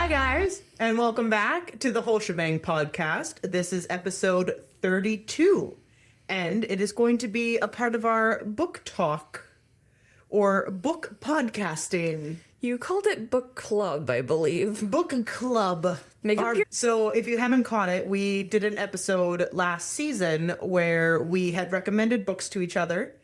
guys, and welcome back to the Whole Shebang Podcast. This is episode 32, and it is going to be a part of our book talk or book podcasting. You called it book club, I believe. Book club. So if you haven't caught it, we did an episode last season where we had recommended books to each other,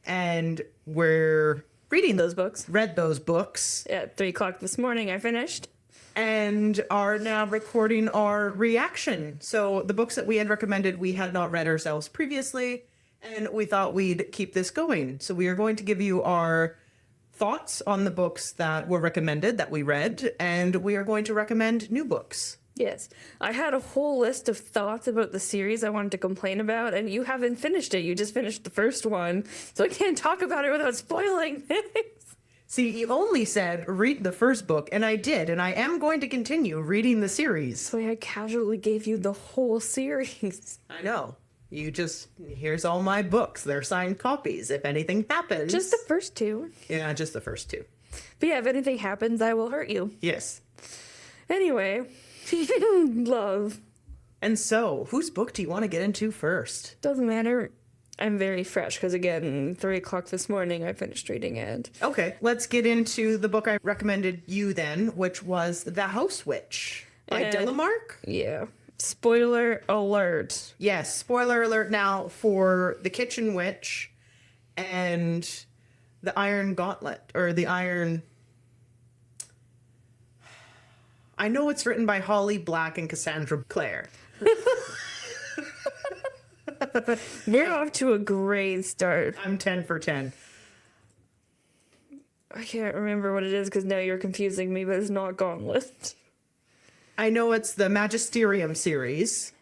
and we're reading those books. Read those books. At 3 o'clock this morning, I finished. And are now recording our reaction. So the books that we had recommended, we had not read ourselves previously, and we thought we'd keep this going. So we are going to give you our thoughts on the books that were recommended that we read, and we are going to recommend new books. Yes. I had a whole list of thoughts about the series I wanted to complain about, and you haven't finished it. You just finished the first one, so I can't talk about it without spoiling things. See, you only said read the first book, and I did, and I am going to continue reading the series. So I casually gave you the whole series. I know. You just, here's all my books. They're signed copies. If anything happens... Just the first two. Yeah, just the first two. But yeah, if anything happens, I will hurt you. Yes. Anyway, love. And so, whose book do you want to get into first? Doesn't matter. I'm very fresh because, again, 3 o'clock this morning, I finished reading it. Okay, let's get into the book I recommended you then, which was The House Witch by Delamark. Yeah. Spoiler alert. Yes, spoiler alert now for The Kitchen Witch and The Iron Gauntlet, or The Iron... I know it's written by Holly Black and Cassandra Clare. We're off to a great start. I'm 10 for 10. I can't remember what it is because now you're confusing me, but it's not Gauntlet. I know it's the Magisterium series.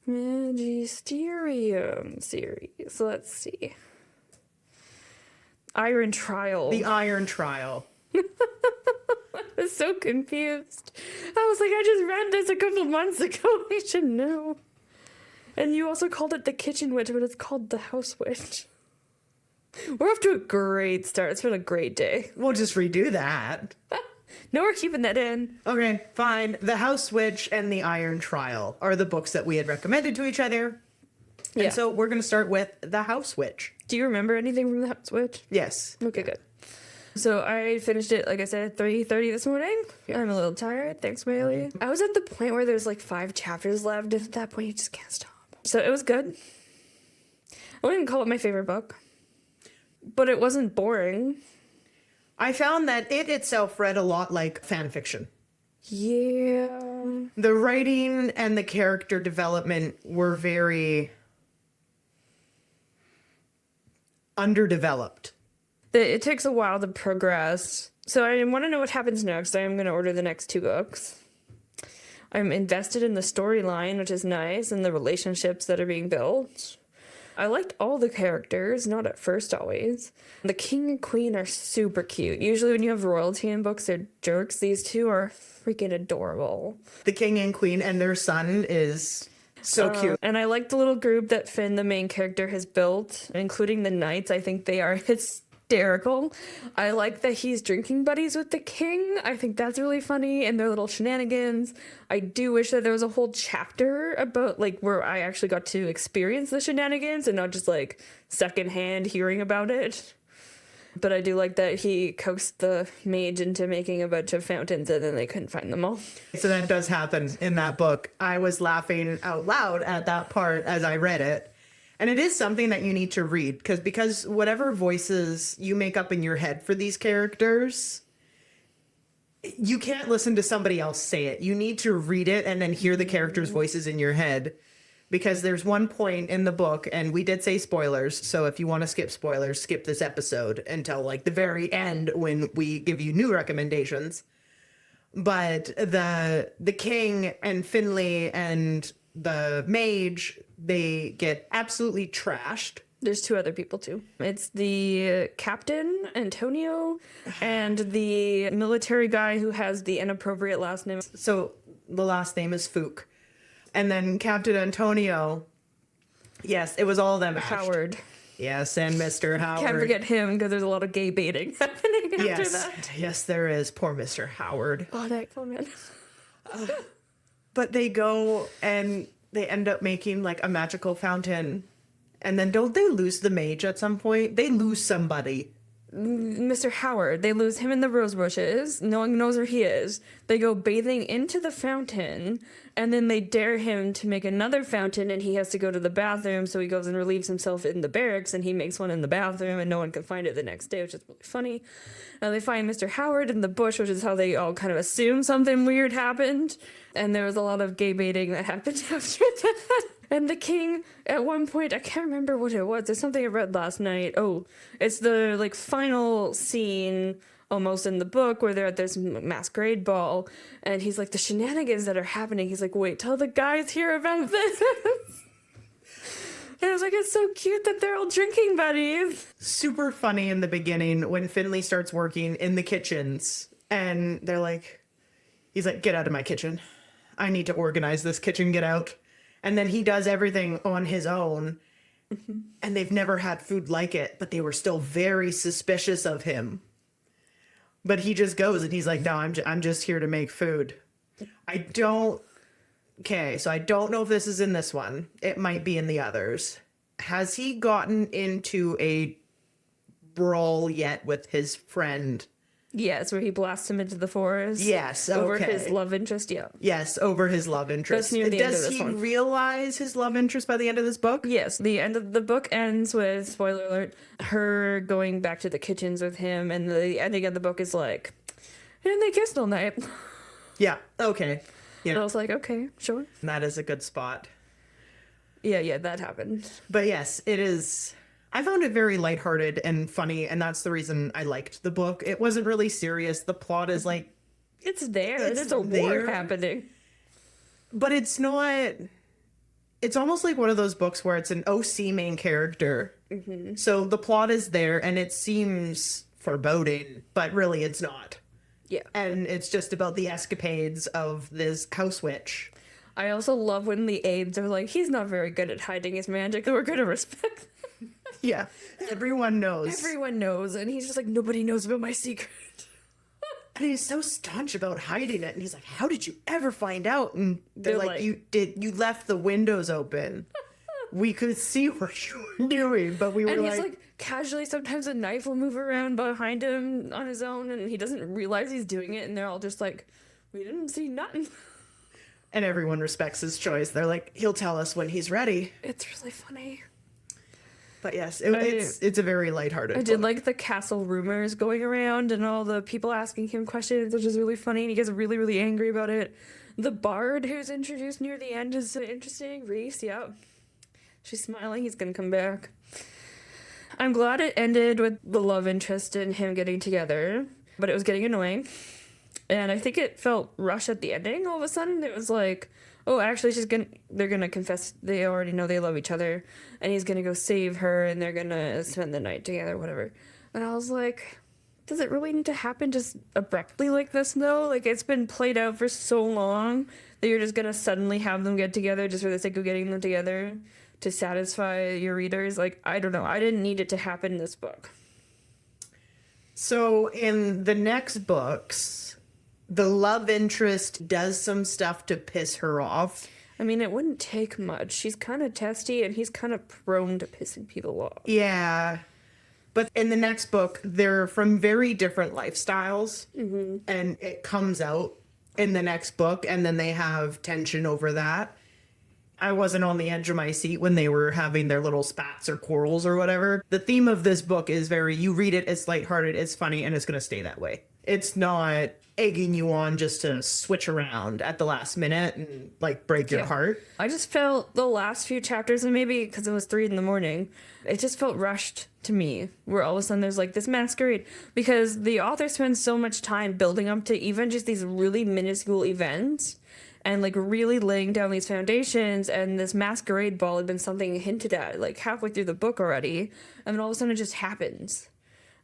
Magisterium series. Let's see. Iron Trial. The Iron Trial. I was so confused. I was like, I just read this a couple months ago. I should know. And you also called it The Kitchen Witch, but it's called The House Witch. We're off to a great start. It's been a great day. We'll just redo that. No, we're keeping that in. Okay, fine. The House Witch and The Iron Trial are the books that we had recommended to each other. Yeah. And so we're going to start with The House Witch. Do you remember anything from The House Witch? Yes. Okay, good. So I finished it, like I said, at 3:30 this morning. I'm a little tired. Thanks, Bailey. I was at the point where there's like 5 chapters left. And at that point, you just can't stop. So it was good. I wouldn't call it my favorite book. But it wasn't boring. I found that it itself read a lot like fan fiction. Yeah. The writing and the character development were very underdeveloped. It takes a while to progress. So I want to know what happens next. I am going to order the next 2 books. I'm invested in the storyline, which is nice, and the relationships that are being built. I liked all the characters, not at first always. The king and queen are super cute. Usually when you have royalty in books, they're jerks. These 2 are freaking adorable. The king and queen and their son is so cute. And I like the little group that Finn, the main character, has built, including the knights. I think they are hysterical. I like that he's drinking buddies with the king. I think that's really funny, and their little shenanigans. I do wish that there was a whole chapter about like where I actually got to experience the shenanigans and not just like secondhand hearing about it. But I do like that he coaxed the mage into making a bunch of fountains and then they couldn't find them all. So that does happen in that book. I was laughing out loud at that part as I read it. And it is something that you need to read because whatever voices you make up in your head for these characters, you can't listen to somebody else say it. You need to read it and then hear the characters' voices in your head. Because there's one point in the book, and we did say spoilers, so if you want to skip spoilers, skip this episode until like the very end when we give you new recommendations. But the king and Finley and the mage, they get absolutely trashed. There's 2 other people too. It's the captain, Antonio, and the military guy who has the inappropriate last name. So the last name is Fook. And then Captain Antonio, yes, it was all of them. Howard. Yes, and Mr. Howard. Can't forget him because there's a lot of gay baiting happening after Yes, that. yes, there is. Poor Mr. Howard. Oh, that poor man. But they go and they end up making like a magical fountain. And then don't they lose the mage at some point? They lose somebody. Mr. Howard, they lose him in the rose bushes. No one knows where he is. They go bathing into the fountain, and then they dare him to make another fountain, and he has to go to the bathroom, so he goes and relieves himself in the barracks, and he makes one in the bathroom, and no one can find it the next day, which is really funny. Now they find Mr. Howard in the bush, which is how they all kind of assume something weird happened, and there was a lot of gay baiting that happened after that. And the king, at one point, I can't remember what it was. There's something I read last night. Oh, it's the, like, final scene almost in the book where they're at this masquerade ball. And he's like, the shenanigans that are happening. He's like, wait, tell the guys here about this. And I was like, it's so cute that they're all drinking buddies. Super funny in the beginning when Finley starts working in the kitchens. And they're like, he's like, get out of my kitchen. I need to organize this kitchen, get out. And then he does everything on his own. Mm-hmm. And they've never had food like it, but they were still very suspicious of him. But he just goes and he's like, no, I'm just here to make food. Okay, so I don't know if this is in this one. It might be in the others. Has he gotten into a brawl yet with his friend? Yes, where he blasts him into the forest. Yes, over okay. his love interest, yeah. Yes, over his love interest. That's near the end of Does this he one. realize his love interest by the end of this book? Yes, the end of the book ends with, spoiler alert, her going back to the kitchens with him, and the ending of the book is like, and they kissed all night. Yeah, okay. Yeah. And I was like, okay, sure. That is a good spot. Yeah, that happened. But yes, it is. I found it very lighthearted and funny, and that's the reason I liked the book. It wasn't really serious. The plot is like, It's there. It's There's a war there. happening. but it's not. It's almost like one of those books where it's an OC main character. Mm-hmm. So the plot is there, and it seems foreboding, but really it's not. Yeah. And it's just about the escapades of this house witch. I also love when the aides are like, he's not very good at hiding his magic, and we're going to respect that. Yeah, everyone knows. Everyone knows, and he's just like, nobody knows about my secret. And he's so staunch about hiding it. And he's like, how did you ever find out? And they're like, you left the windows open. We could see what you were doing, but we were And he's like, casually, sometimes a knife will move around behind him on his own, and he doesn't realize he's doing it, and they're all just like, we didn't see nothing. and everyone respects his choice. They're like, he'll tell us when he's ready. It's really funny. But yes, it's a very lighthearted I did book. like the castle rumors going around and all the people asking him questions, which is really funny, and he gets really, really angry about it. The bard who's introduced near the end is interesting. Reese, yep. She's smiling. He's gonna come back. I'm glad it ended with the love interest and him getting together, but it was getting annoying. And I think it felt rushed at the ending. All of a sudden, it was like, oh, actually, they're gonna confess. They already know they love each other, and he's gonna go save her, and they're gonna spend the night together, whatever. And I was like, does it really need to happen just abruptly like this, though? Like, it's been played out for so long that you're just gonna suddenly have them get together just for the sake of getting them together to satisfy your readers. Like, I don't know. I didn't need it to happen in this book. So in the next books, the love interest does some stuff to piss her off. I mean, it wouldn't take much. She's kind of testy, and he's kind of prone to pissing people off. Yeah. But in the next book, they're from very different lifestyles. Mm-hmm. And it comes out in the next book, and then they have tension over that. I wasn't on the edge of my seat when they were having their little spats or quarrels or whatever. The theme of this book is you read it, it's lighthearted, it's funny, and it's going to stay that way. It's not egging you on just to switch around at the last minute and like break your heart. I just felt the last few chapters, and maybe because it was 3 a.m, it just felt rushed to me, where all of a sudden there's like this masquerade, because the author spends so much time building up to even just these really minuscule events and like really laying down these foundations, and this masquerade ball had been something hinted at like halfway through the book already, and then all of a sudden it just happens.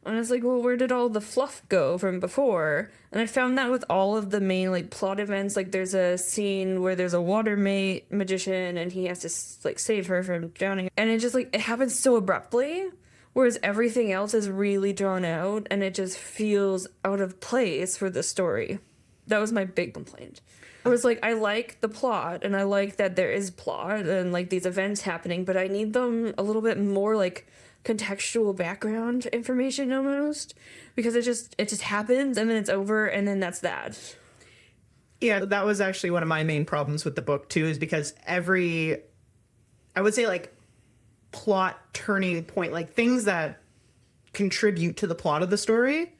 And it's like, well, where did all the fluff go from before? And I found that with all of the main, like, plot events. Like, there's a scene where there's a water magician, and he has to, like, save her from drowning. And it just, like, it happens so abruptly, whereas everything else is really drawn out, and it just feels out of place for the story. That was my big complaint. I was like, I like the plot, and I like that there is plot, and, like, these events happening, but I need them a little bit more, like, contextual background information almost, because it just happens and then it's over and then that's that. Yeah, that was actually one of my main problems with the book too, is because I would say, like, plot turning point, like things that contribute to the plot of the story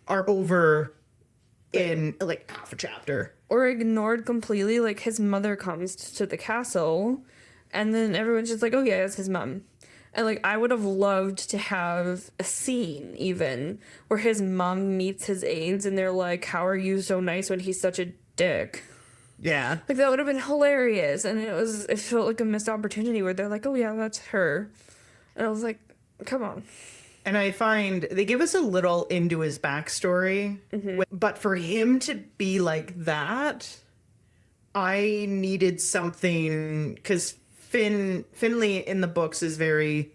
are over in like half a chapter or ignored completely. Like, his mother comes to the castle and then everyone's just like, oh yeah, it's his mom. And, like, I would have loved to have a scene, even, where his mom meets his aides and they're like, how are you so nice when he's such a dick? Yeah. Like, that would have been hilarious. And it felt like a missed opportunity where they're like, oh, yeah, that's her. And I was like, come on. And I find they give us a little into his backstory. But for him to be like that, I needed something, because Finley in the books is very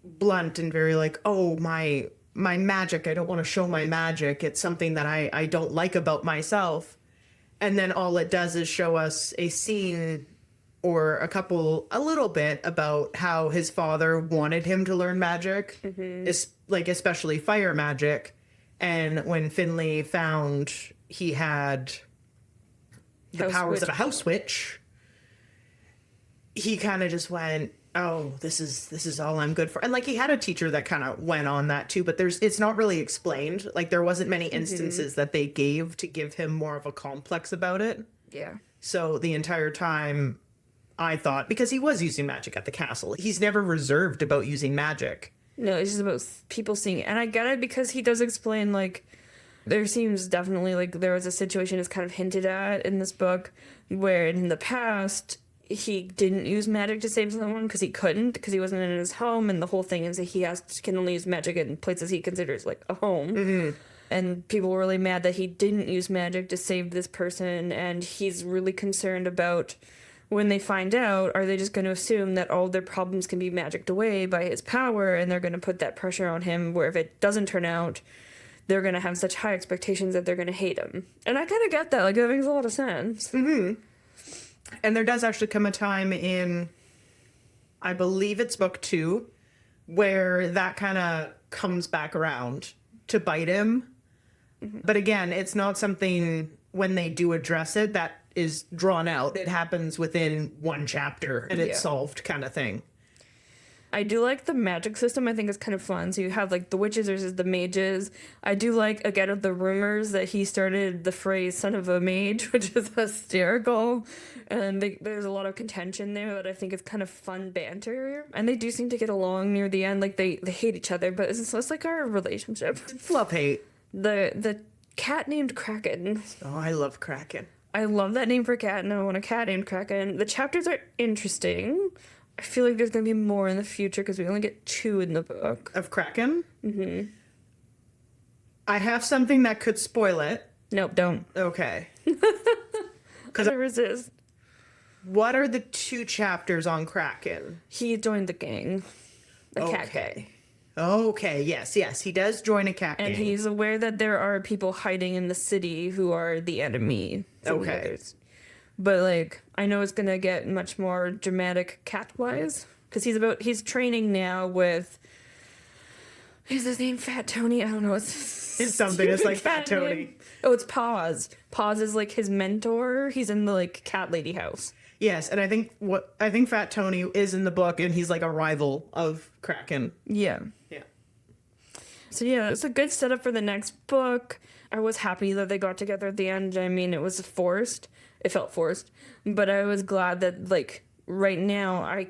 blunt and very like, oh, my magic, I don't want to show my magic. It's something that I don't like about myself. And then all it does is show us a scene or a little bit about how his father wanted him to learn magic, like especially fire magic. And when Finley found he had the powers of a house witch, he kind of just went, oh, this is all I'm good for. And, like, he had a teacher that kind of went on that too, but it's not really explained. Like, there wasn't many instances that they gave to give him more of a complex about it. Yeah. So the entire time I thought, because he was using magic at the castle, he's never reserved about using magic. No, it's just about people seeing it. And I get it, because he does explain, like, there seems definitely like there was a situation that's kind of hinted at in this book where in the past he didn't use magic to save someone because he couldn't, because he wasn't in his home, and the whole thing is that he can only use magic in places he considers like a home. And people were really mad that he didn't use magic to save this person, and he's really concerned about when they find out, are they just going to assume that all their problems can be magicked away by his power, and they're going to put that pressure on him, where if it doesn't turn out, they're going to have such high expectations that they're going to hate him. And I kind of get that. Like, that makes a lot of sense. And there does actually come a time in, I believe it's book 2, where that kind of comes back around to bite him. But again, it's not something, when they do address it, that is drawn out. It happens within one chapter and it's solved, kind of thing. I do like the magic system. I think it's kind of fun. So you have like the witches versus the mages. I do like, again, of the rumors that he started the phrase son of a mage, which is hysterical. And there's a lot of contention there that I think is kind of fun banter. And they do seem to get along near the end. Like they hate each other, but it's like our relationship. It's love-hate. The cat named Kraken. Oh, I love Kraken. I love that name for a cat, and I want a cat named Kraken. The chapters are interesting. I feel like there's going to be more in the future because we only get 2 in the book. Of Kraken? I have something that could spoil it. Nope, don't. Okay. Because I resist. What are the 2 chapters on Kraken? He joined the gang. The cat gang. Okay, yes. He does join a cat gang. And he's aware that there are people hiding in the city who are the enemy. Okay. But, like, I know it's going to get much more dramatic cat-wise. Because he's training now with... Is his name Fat Tony? I don't know. It's something. It's like Fat Tony. Name. Oh, it's Paws. Paws is, like, his mentor. He's in the, like, cat lady house. Yes, and I think Fat Tony is in the book, and he's, like, a rival of Kraken. Yeah. So, yeah, it's a good setup for the next book. I was happy that they got together at the end. I mean, it was forced. It felt forced. But I was glad that, like, right now I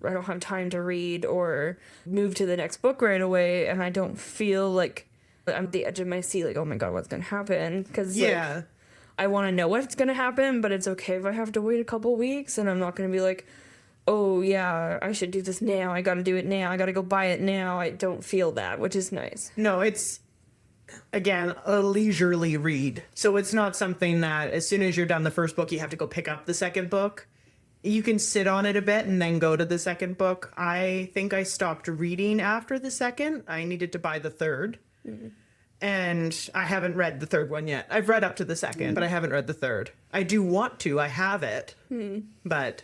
don't have time to read or move to the next book right away. And I don't feel like I'm at the edge of my seat, like, oh my God, what's going to happen? Because, like, I want to know what's going to happen, but it's okay if I have to wait a couple weeks. And I'm not going to be like, oh yeah, I should do this now. I gotta do it now. I gotta go buy it now. I don't feel that, which is nice. No, it's, again, a leisurely read. So it's not something that as soon as you're done the first book, you have to go pick up the second book. You can sit on it a bit and then go to the second book. I think I stopped reading after the second. I needed to buy the third. Mm-hmm. And I haven't read the third one yet. I've read up to the second, but I haven't read the third. I do want to. I have it. But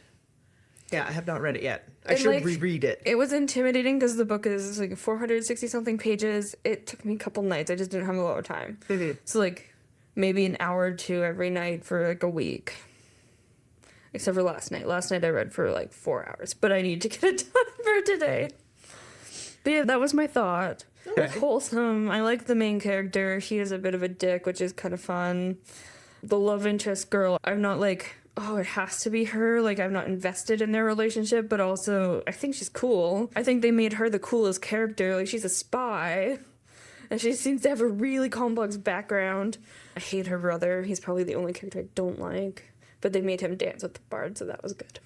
yeah, I have not read it yet. I should reread it. It was intimidating because the book is like 460 something pages. It took me a couple nights. I just didn't have a lot of time. Mm-hmm. So like maybe an hour or two every night for like a week. Except for last night. Last night I read for like 4 hours, but I need to get it done for today. But yeah, that was my thought. Okay. It was wholesome. I like the main character. He is a bit of a dick, which is kind of fun. The love interest girl, I'm not like, oh, it has to be her. Like, I'm not invested in their relationship, but also I think she's cool. I think they made her the coolest character. Like, she's a spy. And she seems to have a really complex background. I hate her brother. He's probably the only character I don't like. But they made him dance with the bard, so that was good.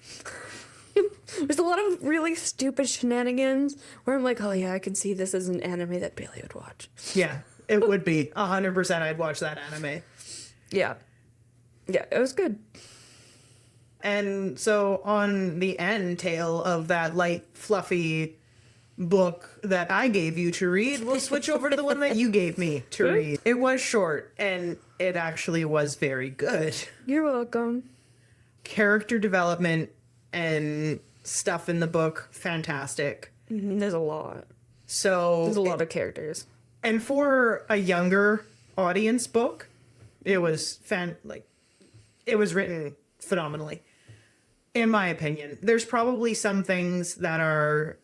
There's a lot of really stupid shenanigans where I'm like, oh yeah, I can see this as an anime that Bailey would watch. Yeah, it would be. 100% I'd watch that anime. Yeah. Yeah, it was good. And so on the end tail of that light, fluffy book that I gave you to read, we'll switch over to the one that you gave me to read. It was short, and it actually was very good. You're welcome. Character development and stuff in the book, fantastic. There's a lot. So There's a lot of characters. And for a younger audience book, it was it was written phenomenally. In my opinion, there's probably some things that are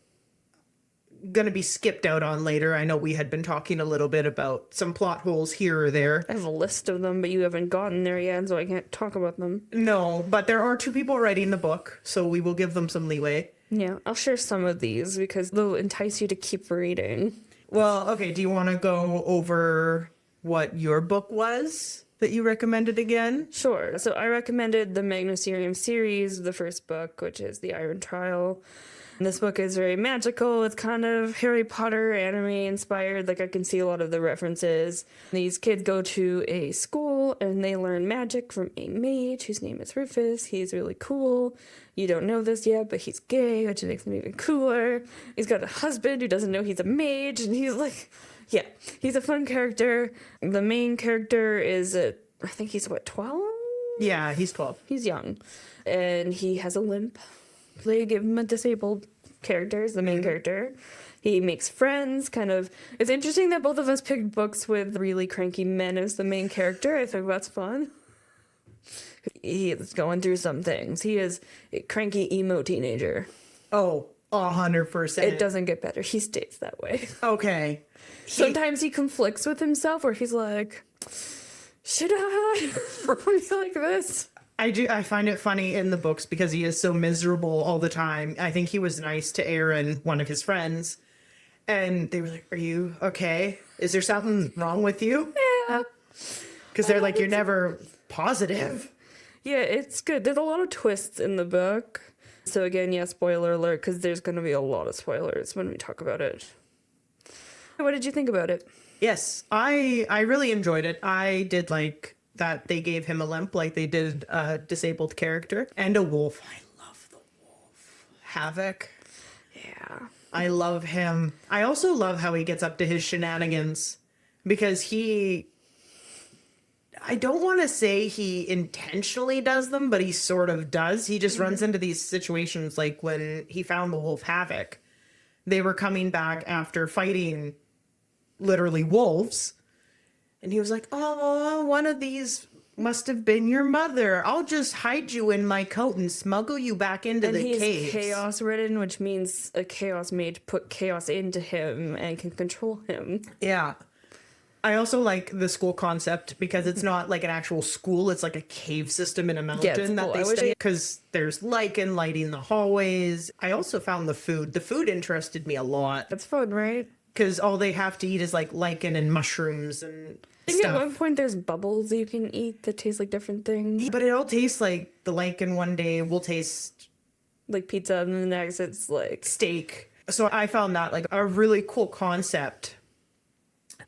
going to be skipped out on later. I know we had been talking a little bit about some plot holes here or there. I have a list of them, but you haven't gotten there yet, so I can't talk about them. No, but there are 2 people writing the book, so we will give them some leeway. Yeah, I'll share some of these because they'll entice you to keep reading. Well, okay, do you want to go over what your book was that you recommended again? Sure. So I recommended the Magisterium series, the first book, which is The Iron Trial. And this book is very magical. It's kind of Harry Potter anime inspired. Like, I can see a lot of the references. These kids go to a school and they learn magic from a mage whose name is Rufus. He's really cool. You don't know this yet, but he's gay, which makes him even cooler. He's got a husband who doesn't know he's a mage, and he's like, yeah, he's a fun character. The main character is, I think he's, 12? Yeah, he's 12. He's young. And he has a limp. They give him a disabled character as the main character. He makes friends, kind of. It's interesting that both of us picked books with really cranky men as the main character. I think that's fun. He is going through some things. He is a cranky emo teenager. Oh, 100%. It doesn't get better. He stays that way. Okay. Sometimes he conflicts with himself where he's like, should I be like this? I find it funny in the books because he is so miserable all the time. I think he was nice to Aaron, one of his friends, and they were like, are you okay? Is there something wrong with you? Yeah. Because they're like, you're never positive. Yeah, it's good. There's a lot of twists in the book. So again, yeah, spoiler alert, because there's going to be a lot of spoilers when we talk about it. What did you think about it? Yes, I really enjoyed it. I did like that they gave him a limp like they did a disabled character. And a wolf. I love the wolf. Havoc. Yeah. I love him. I also love how he gets up to his shenanigans because I don't want to say he intentionally does them, but he sort of does. He just runs into these situations like when he found the wolf Havoc. They were coming back after fighting literally wolves. And he was like, oh, one of these must have been your mother. I'll just hide you in my coat and smuggle you back into the caves. And he's chaos ridden, which means a chaos mage put chaos into him and can control him. Yeah. I also like the school concept because it's not like an actual school. It's like a cave system in a mountain that they study. Because there's lichen lighting the hallways. I also found the food. The food interested me a lot. That's fun, right? Because all they have to eat is like lichen and mushrooms and I think stuff. at one point there's bubbles you can eat that taste like different things. But it all tastes like the lichen one day will taste like pizza, and then the next it's like steak. So I found that like a really cool concept.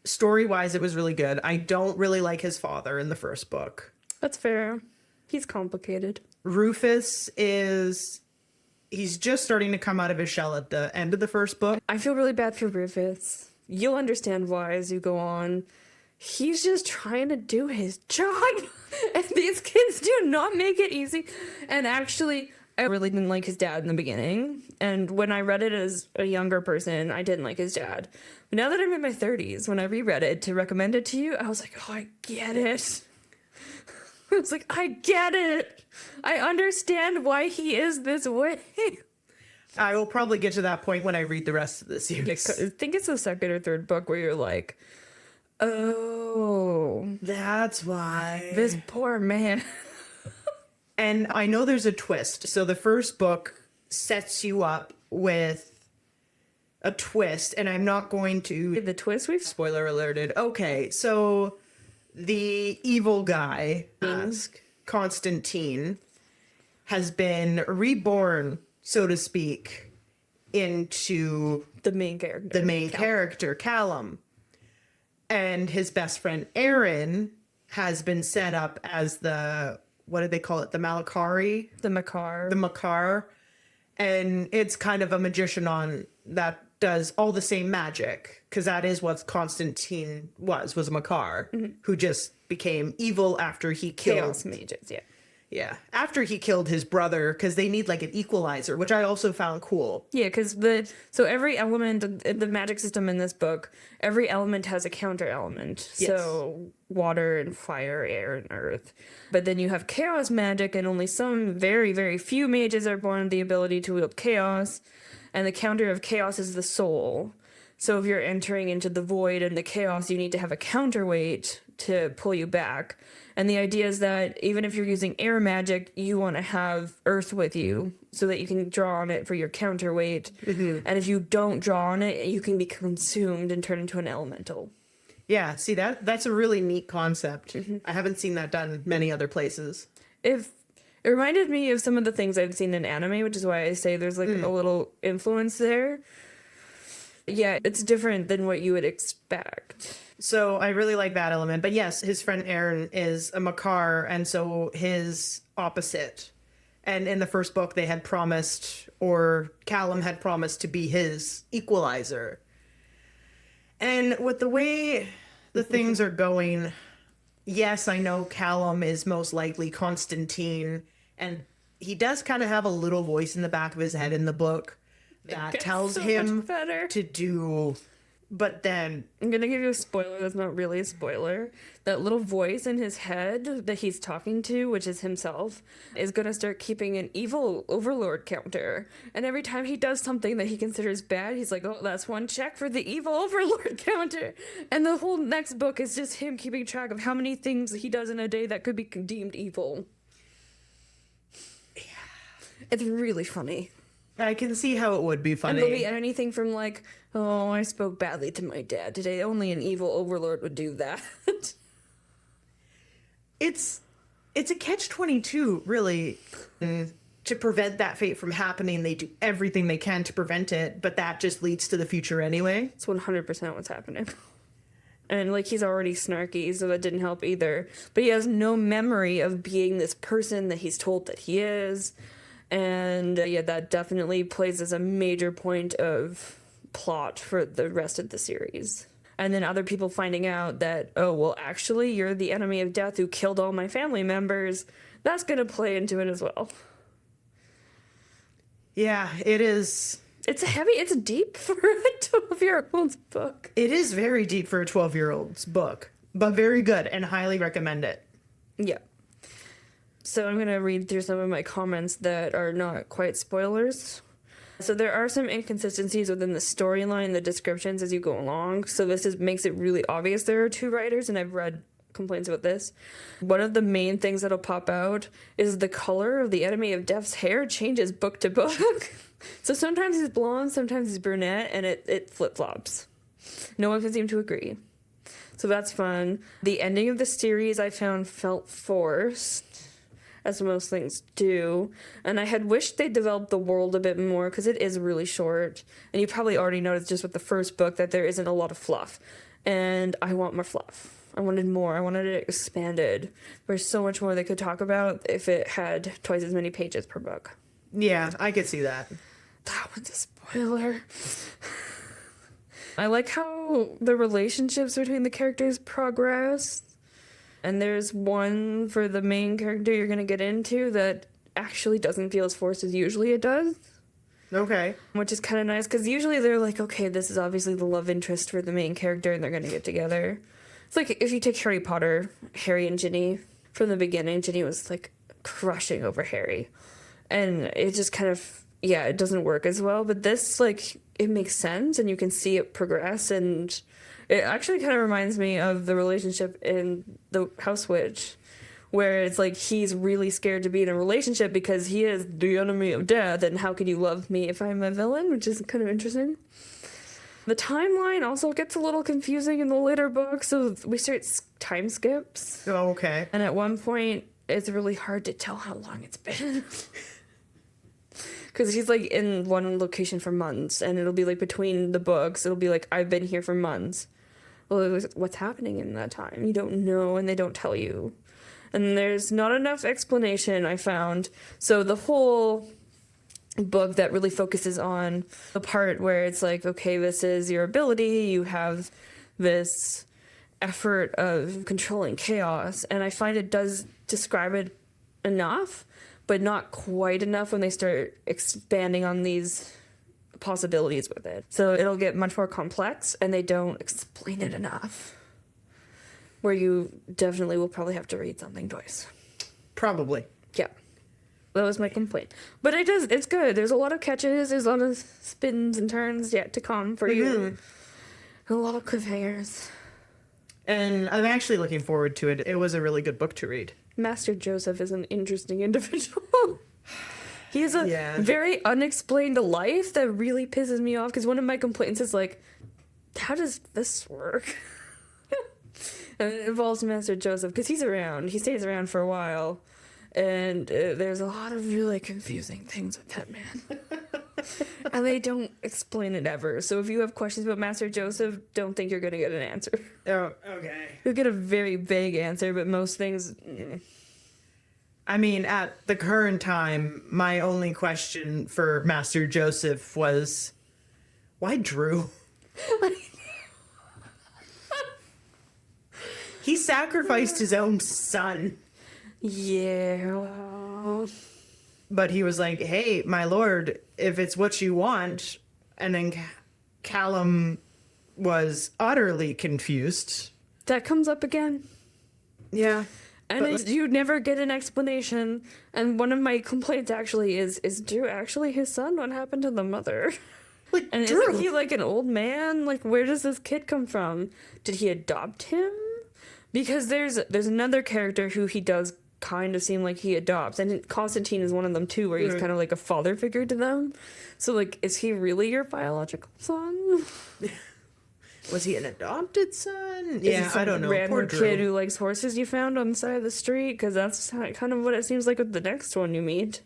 Story-wise, it was really good. I don't really like his father in the first book. That's fair. He's complicated. Rufus he's just starting to come out of his shell at the end of the first book. I feel really bad for Rufus. You'll understand why as you go on. He's just trying to do his job. And these kids do not make it easy. And actually, I really didn't like his dad in the beginning. And when I read it as a younger person, I didn't like his dad. But now that I'm in my 30s, when I reread it to recommend it to you, I was like, oh, I get it. I was like, I get it. I understand why he is this way. I will probably get to that point when I read the rest of the series. I think it's the second or third book where you're like, oh, that's why. This poor man. And I know there's a twist. So the first book sets you up with a twist, and I'm not going to... The twist we've... Spoiler alerted. Okay, so the evil guy, Constantine, has been reborn, so to speak, into... the main character. The main character, Callum. And his best friend, Aaron, has been set up as the... What did they call it? The Malakari? The Makar. The Makar. And it's kind of a magician that does all the same magic. Because that is what Constantine was a Makar. Mm-hmm. Who just became evil after he killed... Chaos mages, yeah. Yeah. After he killed his brother, because they need like an equalizer, which I also found cool. Yeah, because so every element of the magic system in this book, every element has a counter element. Yes. So water and fire, air and earth. But then you have chaos magic, and only some very, very few mages are born with the ability to wield chaos. And the counter of chaos is the soul. So if you're entering into the void and the chaos, you need to have a counterweight to pull you back. And the idea is that even if you're using air magic, you want to have earth with you so that you can draw on it for your counterweight. Mm-hmm. And if you don't draw on it, you can be consumed and turn into an elemental. Yeah, see, that's a really neat concept. Mm-hmm. I haven't seen that done many other places. It reminded me of some of the things I've seen in anime, which is why I say there's like a little influence there. Yeah, it's different than what you would expect. So I really like that element. But yes, his friend Aaron is a Makar, and so his opposite. And in the first book, they had promised, or Callum had promised to be his equalizer. And with the way the things are going, yes, I know Callum is most likely Constantine, and he does kind of have a little voice in the back of his head in the book that tells him to do... But then... I'm going to give you a spoiler that's not really a spoiler. That little voice in his head that he's talking to, which is himself, is going to start keeping an evil Overlord counter. And every time he does something that he considers bad, he's like, oh, that's one check for the evil Overlord counter. And the whole next book is just him keeping track of how many things he does in a day that could be deemed evil. Yeah. It's really funny. I can see how it would be funny. And there'll be anything from like, oh, I spoke badly to my dad today. Only an evil Overlord would do that. It's a catch-22, really. To prevent that fate from happening, they do everything they can to prevent it, but that just leads to the future anyway. It's 100% what's happening. And like he's already snarky, so that didn't help either. But he has no memory of being this person that he's told that he is. And yeah, that definitely plays as a major point of plot for the rest of the series. And then other people finding out that, oh, well, actually, you're the enemy of death who killed all my family members. That's going to play into it as well. Yeah, it is. It's deep for a 12-year-old's book. It is very deep for a 12-year-old's book, but very good and highly recommend it. Yeah. So I'm going to read through some of my comments that are not quite spoilers. So there are some inconsistencies within the storyline, the descriptions as you go along. So this makes it really obvious there are two writers, and I've read complaints about this. One of the main things that'll pop out is the color of the enemy of death's hair changes book to book. So sometimes he's blonde, sometimes he's brunette, and it flip-flops. No one can seem to agree. So that's fun. The ending of the series I found felt forced. as most things do. And I had wished they developed the world a bit more because it is really short. And you probably already noticed just with the first book that there isn't a lot of fluff. And I want more fluff. I wanted more. I wanted it expanded. There's so much more they could talk about if it had twice as many pages per book. Yeah, I could see that. That one's a spoiler. I like how the relationships between the characters progress. And there's one for the main character you're going to get into that actually doesn't feel as forced as usually it does. Okay. Which is kind of nice, because usually they're like, okay, this is obviously the love interest for the main character and they're going to get together. It's like if you take Harry Potter, Harry and Ginny, from the beginning, Ginny was like crushing over Harry. And it just kind of, yeah, it doesn't work as well. But this, like, it makes sense and you can see it progress. And it actually kind of reminds me of the relationship in The House Witch, where it's like he's really scared to be in a relationship because he is the enemy of death. And how could you love me if I'm a villain? Which is kind of interesting. The timeline also gets a little confusing in the later books. So we start time skips. Oh, okay. And at one point, it's really hard to tell how long it's been. Because he's, like, in one location for months, and it'll be, like, between the books, it'll be, like, I've been here for months. Well, what's happening in that time? You don't know, and they don't tell you. And there's not enough explanation, I found. So the whole book that really focuses on the part where it's like, okay, this is your ability, you have this effort of controlling chaos, and I find it does describe it enough, but not quite enough when they start expanding on these possibilities with it. So it'll get much more complex, and they don't explain it enough. Where you definitely will probably have to read something twice. Probably. Yeah. That was my complaint. But it's good. There's a lot of catches, there's a lot of spins and turns yet to come for you. A lot of cliffhangers. And I'm actually looking forward to it. It was a really good book to read. Master Joseph is an interesting individual. He has a very unexplained life that really pisses me off, because one of my complaints is like, how does this work? And it involves Master Joseph, because he's around. He stays around for a while. And there's a lot of really confusing things with that man. And they don't explain it ever. So if you have questions about Master Joseph, don't think you're going to get an answer. Oh, okay. You'll get a very vague answer, but most things... I mean, at the current time, my only question for Master Joseph was, why Drew? He sacrificed his own son. Yeah. But he was like, hey, my lord, if it's what you want. And then Callum was utterly confused. That comes up again. Yeah. And you never get an explanation. And one of my complaints actually is Drew actually his son? What happened to the mother? Like, and Drew. Isn't he like an old man? Like, where does this kid come from? Did he adopt him? Because there's another character who he does kind of seem like he adopts, and Constantine is one of them too, where he's kind of like a father figure to them. So, like, is he really your biological son? Was he an adopted son? Yeah, I don't know. Random kid who likes horses you found on the side of the street, because that's kind of what it seems like with the next one you meet.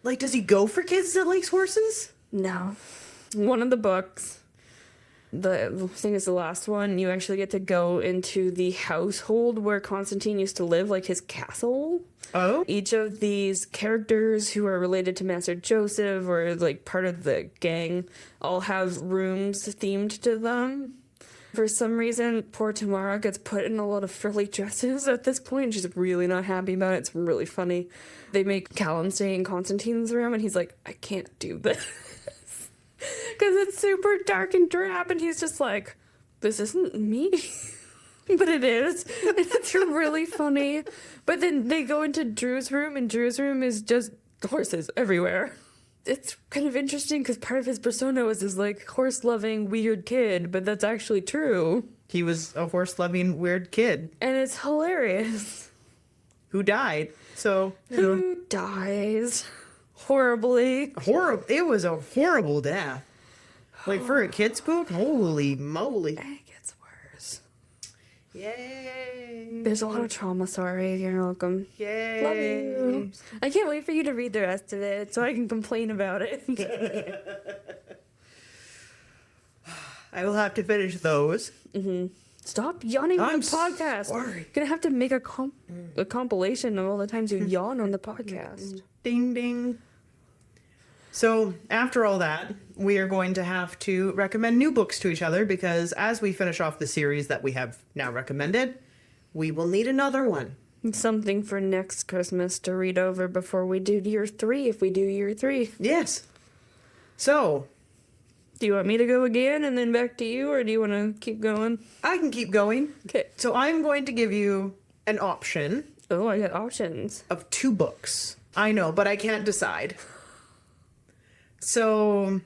Like, does he go for kids that likes horses? No. One of the books, the thing is the last one, you actually get to go into the household where Constantine used to live, like his castle. Oh. Each of these characters who are related to Master Joseph or like part of the gang all have rooms themed to them. For some reason, poor Tamara gets put in a lot of frilly dresses at this point. She's really not happy about it. It's really funny. They make Callum stay in Constantine's room, and he's like, I can't do this. Because it's super dark and drab, and he's just like, this isn't me. But it is. And it's really funny. But then they go into Drew's room, and Drew's room is just horses everywhere. It's kind of interesting because part of his persona was this like horse-loving, weird kid, but that's actually true. He was a horse-loving, weird kid. And it's hilarious. Who died. So, who dies horribly. It was a horrible death. Like, for a kid's book? Holy moly. It gets worse. Yay. There's a lot of trauma, sorry. You're welcome. Yay. Love you. I can't wait for you to read the rest of it so I can complain about it. I will have to finish those. Stop yawning on I'm the podcast. sorry. You're gonna have to make a compilation of all the times you yawn on the podcast. Ding, ding. So, after all that, we are going to have to recommend new books to each other because as we finish off the series that we have now recommended, we will need another one. Something for next Christmas to read over before we do year 3, if we do year 3. Yes. So, Do you want me to go again and then back to you, or do you want to keep going? I can keep going. Okay. So, I'm going to give you an option Oh, I got options. of 2 books. I know, but I can't decide. So,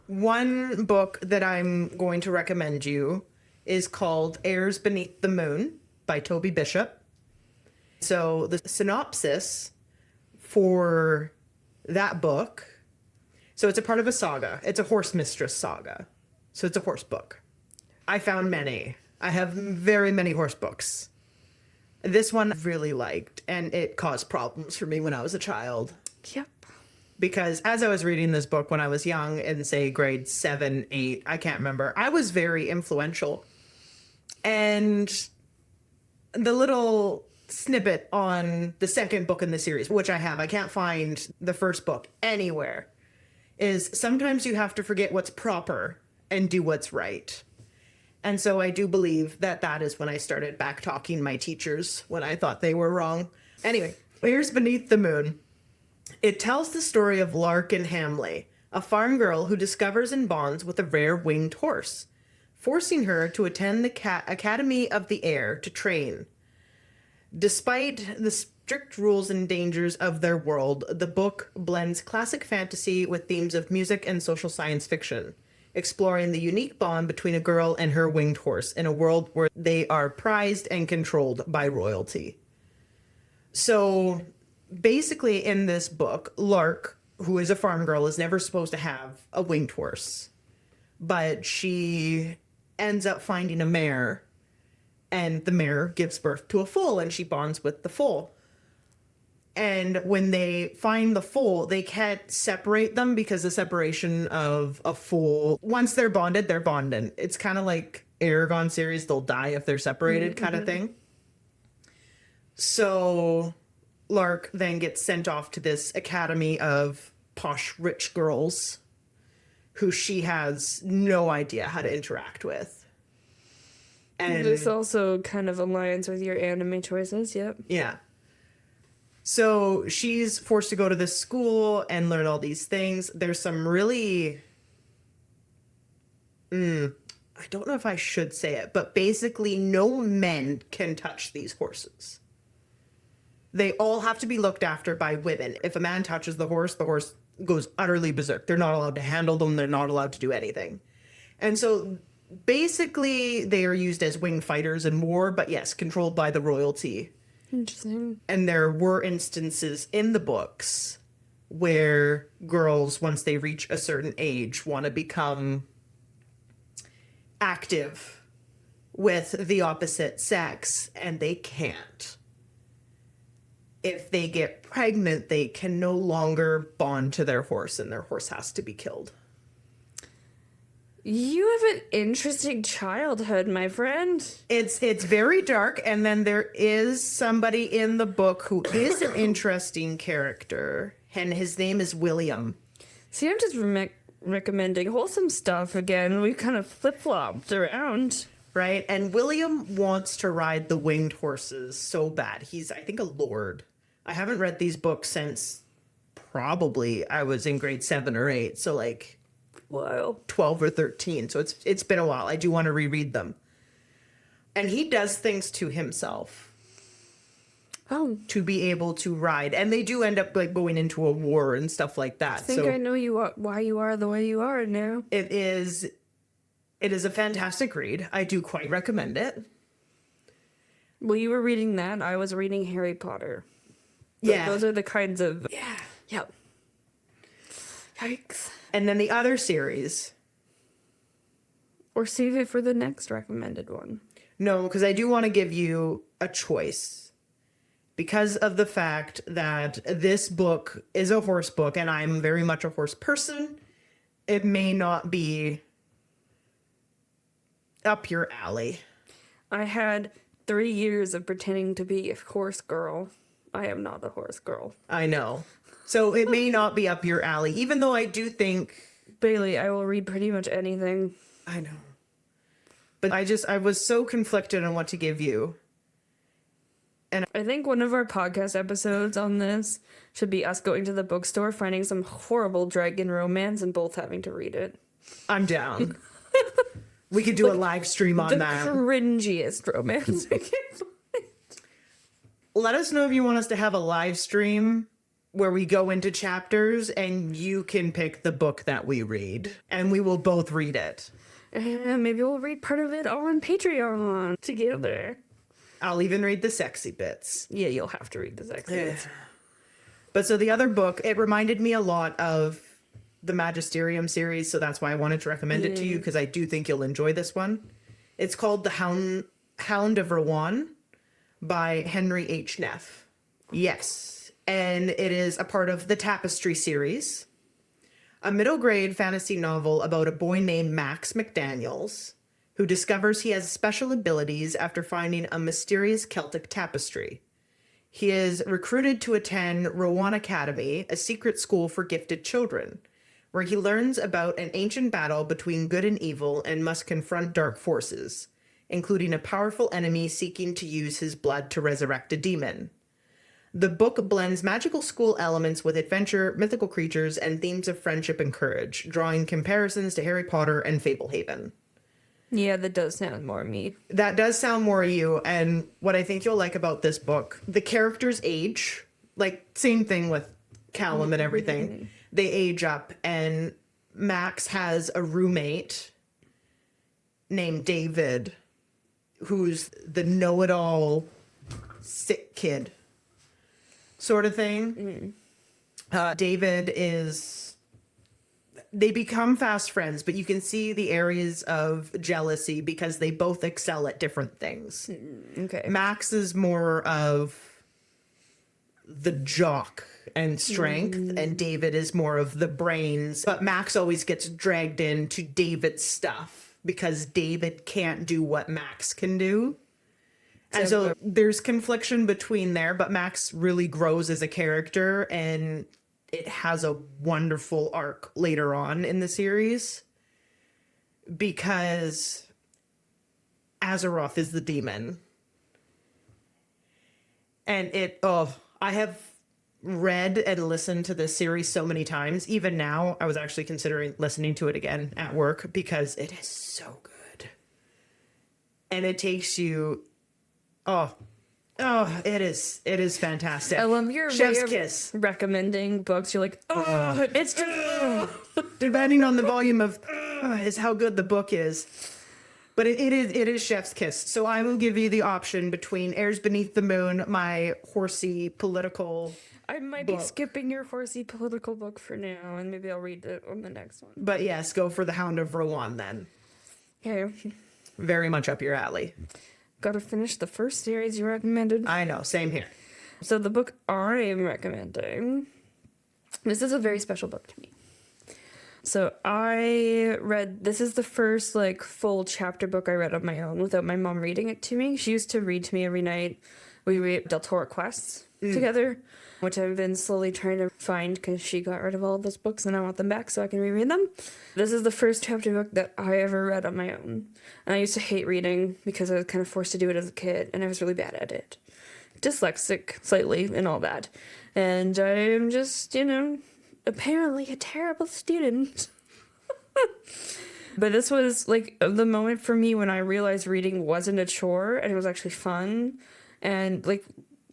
one book that I'm going to recommend you is called Airs Beneath the Moon by Toby Bishop. So, the synopsis for that book, so it's a part of a saga. It's a horse mistress saga. So, it's a horse book. I found many. I have very many horse books. This one I really liked, and it caused problems for me when I was a child. Yep. Because as I was reading this book when I was young, in say grade 7, 8, I can't remember, I was very influential. And the little snippet on the second book in the series, which I can't find the first book anywhere, is sometimes you have to forget what's proper and do what's right. And so I do believe that that is when I started back-talking my teachers when I thought they were wrong. Anyway, Airs Beneath the Moon. It tells the story of Larkin Hamley, a farm girl who discovers and bonds with a rare winged horse, forcing her to attend the Academy of the Air to train. Despite the strict rules and dangers of their world, the book blends classic fantasy with themes of music and social science fiction, exploring the unique bond between a girl and her winged horse in a world where they are prized and controlled by royalty. So, basically in this book, Lark, who is a farm girl, is never supposed to have a winged horse. But she ends up finding a mare, and the mare gives birth to a foal, and she bonds with the foal. And when they find the foal, they can't separate them because the separation of a foal, once they're bonded, they're bonded. It's kind of like Aragon series, they'll die if they're separated kind of thing. So Lark then gets sent off to this academy of posh rich girls who she has no idea how to interact with. And This also kind of aligns with your anime choices, yep. yeah. So she's forced to go to this school and learn all these things. There's some really... I don't know if I should say it, but basically no men can touch these horses. They all have to be looked after by women. If a man touches the horse goes utterly berserk. They're not allowed to handle them. They're not allowed to do anything. And so basically they are used as wing fighters in war, but yes, controlled by the royalty. Interesting. And there were instances in the books where girls, once they reach a certain age, want to become active with the opposite sex, and they can't. If they get pregnant, they can no longer bond to their horse, and their horse has to be killed. You have an interesting childhood, my friend. It's very dark, and then there is somebody in the book who is an interesting character, and his name is William. See, I'm just recommending wholesome stuff again. We kind of flip-flopped around. Right? And William wants to ride the winged horses so bad. He's, I think, a lord. I haven't read these books since probably I was in grade 7 or 8, so like... Wow. 12 or 13, so it's been a while. I do want to reread them. And he does things to himself Oh. to be able to ride, and they do end up like going into a war and stuff like that. I think I know you are, why you are the way you are now. It is a fantastic read. I do quite recommend it. Well, you were reading that. I was reading Harry Potter. Yeah. Those are the kinds of... Yeah. Yep. Yikes. And then the other series. Or save it for the next recommended one. No, because I do want to give you a choice. Because of the fact that this book is a horse book and I'm very much a horse person, it may not be up your alley. I had 3 years of pretending to be a horse girl. I am not a horse girl. I know. So it may not be up your alley, even though I do think... Bailey, I will read pretty much anything. I know. But I was so conflicted on what to give you. And I think one of our podcast episodes on this should be us going to the bookstore, finding some horrible dragon romance, and both having to read it. I'm down. We could do a live stream on that. The cringiest romance we can find. Let us know if you want us to have a live stream where we go into chapters and you can pick the book that we read and we will both read it. And maybe we'll read part of it on Patreon together. I'll even read the sexy bits. Yeah, you'll have to read the sexy bits. But so the other book, it reminded me a lot of the Magisterium series, so that's why I wanted to recommend it to you, because I do think you'll enjoy this one. It's called The Hound of Rowan by Henry H. Neff. Yes, and it is a part of the Tapestry series, a middle-grade fantasy novel about a boy named Max McDaniels, who discovers he has special abilities after finding a mysterious Celtic tapestry. He is recruited to attend Rowan Academy, a secret school for gifted children, where he learns about an ancient battle between good and evil and must confront dark forces, including a powerful enemy seeking to use his blood to resurrect a demon. The book blends magical school elements with adventure, mythical creatures, and themes of friendship and courage, drawing comparisons to Harry Potter and Fablehaven. Yeah, that does sound more me. That does sound more you, and what I think you'll like about this book, the characters age, like same thing with Callum and everything. They age up, and Max has a roommate named David, who's the know-it-all sick kid sort of thing. David is... They become fast friends, but you can see the areas of jealousy because they both excel at different things. Okay. Max is more of the jock and strength, and David is more of the brains. But Max always gets dragged into David's stuff because David can't do what Max can do. And so there's confliction between there, but Max really grows as a character, and it has a wonderful arc later on in the series because Azeroth is the demon. And I have read and listened to this series so many times. Even now, I was actually considering listening to it again at work because it is so good. And it takes you, it is fantastic. I love your Chef's way of kiss. recommending books. You're like, it's just... Depending on the volume of is how good the book is. But it is Chef's Kiss. So I will give you the option between Airs Beneath the Moon, my horsey political I might book. be skipping your horsey political book for now, and maybe I'll read it on the next one. But yes, go for the Hound of Rowan then. Okay. Very much up your alley. Gotta finish the first series you recommended. I know, same here. So the book I am recommending, this is a very special book to me. So this is the first full chapter book I read on my own without my mom reading it to me. She used to read to me every night. We read Del Toro Quests together, which I've been slowly trying to find because she got rid of all of those books and I want them back so I can reread them. This is the first chapter book that I ever read on my own. And I used to hate reading because I was kind of forced to do it as a kid and I was really bad at it. Dyslexic slightly and all that. And I'm just, apparently a terrible student. But this was the moment for me when I realized reading wasn't a chore and it was actually fun. And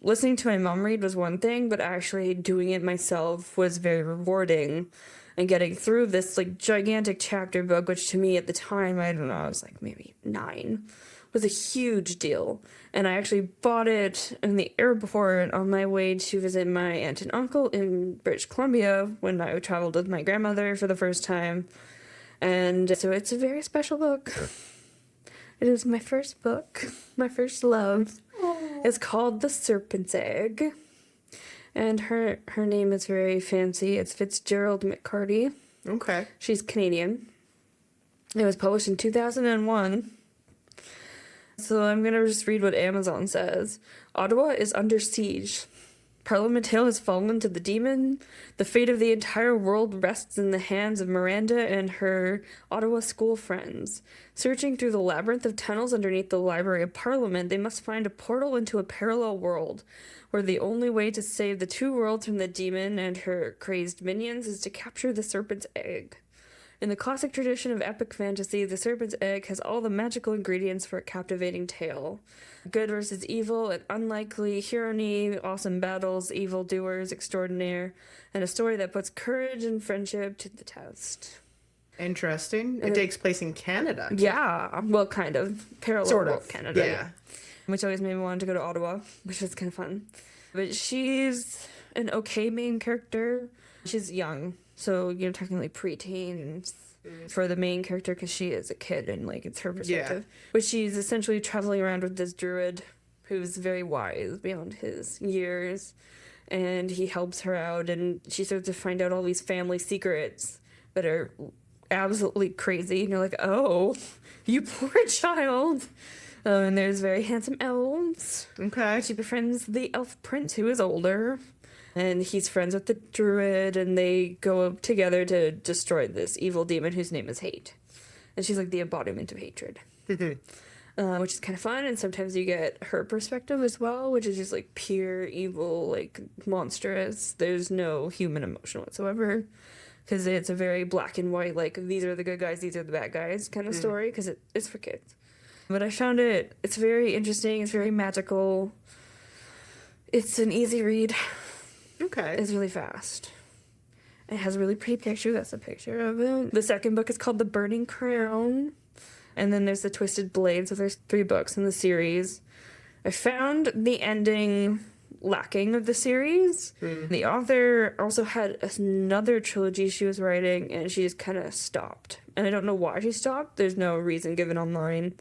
listening to my mom read was one thing, but actually doing it myself was very rewarding. And getting through this gigantic chapter book, which to me at the time, I don't know, I was maybe 9, was a huge deal. And I actually bought it in the airport on my way to visit my aunt and uncle in British Columbia when I traveled with my grandmother for the first time. And so it's a very special book. It is my first book, my first love. It's called The Serpents Egg. And her name is very fancy. It's Fitzgerald McCarty. Okay. She's Canadian. It was published in 2001. So I'm going to just read what Amazon says. Ottawa is under siege. Parliament Hill has fallen to the demon. The fate of the entire world rests in the hands of Miranda and her Ottawa school friends. Searching through the labyrinth of tunnels underneath the Library of Parliament, they must find a portal into a parallel world, where the only way to save the two worlds from the demon and her crazed minions is to capture the Serpent's Egg. In the classic tradition of epic fantasy, the Serpent's Egg has all the magical ingredients for a captivating tale. Good versus evil, an unlikely hero-y, awesome battles, evildoers extraordinaire, and a story that puts courage and friendship to the test. Interesting. It takes place in Canada. Yeah, well, kind of. Parallel Sort of. world Canada. Yeah. Which always made me want to go to Ottawa, which was kind of fun. But she's an okay main character. She's young. So, technically preteens for the main character because she is a kid and, it's her perspective. Yeah. But she's essentially traveling around with this druid who's very wise beyond his years. And he helps her out and she starts to find out all these family secrets that are absolutely crazy. And you're like, oh, you poor child. And there's very handsome elves. Okay. She befriends the elf prince who is older. And he's friends with the druid, and they go together to destroy this evil demon whose name is Hate. And she's like the embodiment of hatred. Which is kind of fun, and sometimes you get her perspective as well, which is just pure evil, monstrous. There's no human emotion whatsoever. Because it's a very black and white, these are the good guys, these are the bad guys kind of story, because it's for kids. But I found it's very interesting, it's very magical. It's an easy read. Okay. It's really fast. It has a really pretty picture. That's a picture of it. The second book is called The Burning Crown. And then there's The Twisted Blade. So there's 3 books in the series. I found the ending lacking of the series. The author also had another trilogy she was writing, and she just kind of stopped. And I don't know why she stopped. There's no reason given online.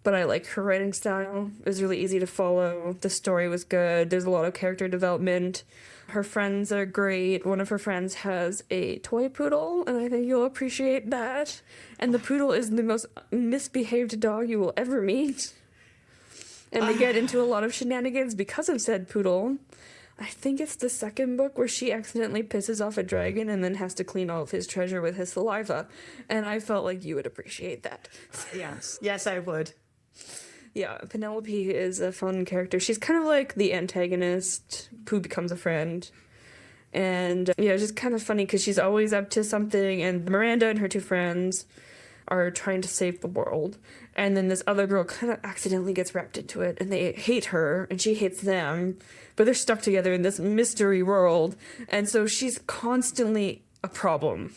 But I like her writing style. It was really easy to follow. The story was good. There's a lot of character development. Her friends are great. One of her friends has a toy poodle, and I think you'll appreciate that. And the poodle is the most misbehaved dog you will ever meet. And they get into a lot of shenanigans because of said poodle. I think it's the second book where she accidentally pisses off a dragon and then has to clean all of his treasure with his saliva. And I felt like you would appreciate that. Yes. Yes, I would. Yeah, Penelope is a fun character. She's kind of like the antagonist who becomes a friend. And, it's just kind of funny because she's always up to something. And Miranda and her 2 friends are trying to save the world. And then this other girl kind of accidentally gets wrapped into it. And they hate her, and she hates them. But they're stuck together in this mystery world. And so she's constantly a problem.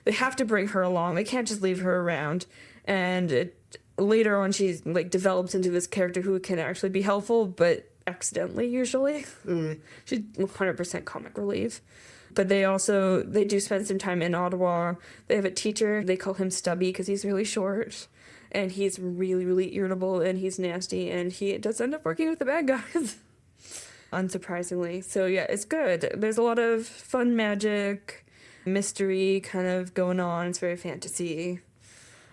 They have to bring her along. They can't just leave her around. And later on, she develops into this character who can actually be helpful, but accidentally usually. She's 100% comic relief. But they do spend some time in Ottawa. They have a teacher. They call him Stubby because he's really short. And he's really, really irritable, and he's nasty, and he does end up working with the bad guys. Unsurprisingly. So yeah, it's good. There's a lot of fun magic, mystery kind of going on. It's very fantasy.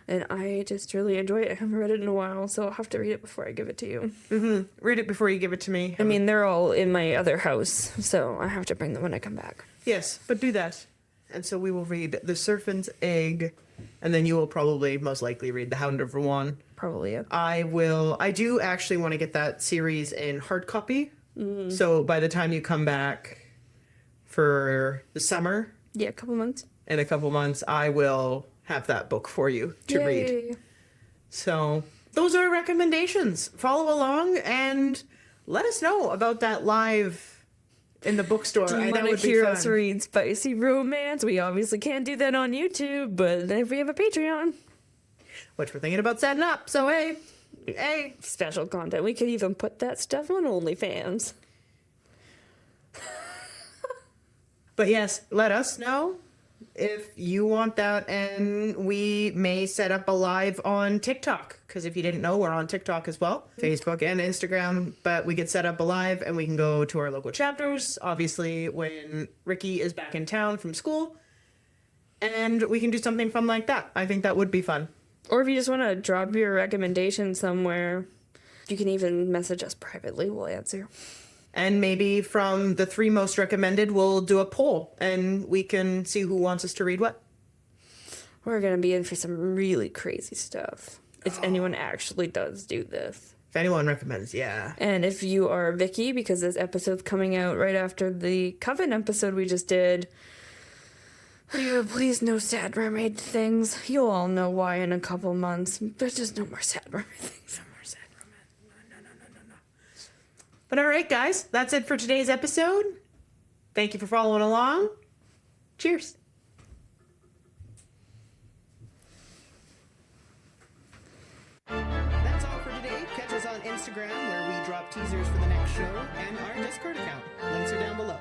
And I just really enjoy it. I haven't read it in a while, so I'll have to read it before I give it to you. Read it before you give it to me. I mean, they're all in my other house, so I have to bring them when I come back. Yes, but do that. And so we will read The Serpent's Egg, and then you will probably most likely read The Hound of Rowan. Probably, yeah. I do actually want to get that series in hard copy. So by the time you come back for the summer... Yeah, a couple months. In a couple months, I will have that book for you to read. So those are recommendations. Follow along and let us know about that live in the bookstore. Do you want to hear us read spicy romance? We obviously can't do that on YouTube, but if we have a Patreon, which we're thinking about setting up, so hey, special content. We could even put that stuff on OnlyFans. But yes, let us know if you want that, and we may set up a live on TikTok, because if you didn't know, we're on TikTok as well, Facebook and Instagram, but we could set up a live and we can go to our local chapters, obviously when Ricky is back in town from school, and we can do something fun like that. I think that would be fun. Or if you just want to drop your recommendation somewhere, you can even message us privately. We'll answer. And maybe from the 3 most recommended, we'll do a poll and we can see who wants us to read what. We're going to be in for some really crazy stuff. If anyone actually does do this. If anyone recommends, yeah. And if you are Vicky, because this episode's coming out right after the Coven episode we just did, please no sad mermaid things. You'll all know why in a couple months. There's just no more sad mermaid things. No more sad mermaid. No. But all right, guys, that's it for today's episode. Thank you for following along. Cheers. That's all for today. Catch us on Instagram, where we drop teasers for the next show, and our Discord account. Links are down below.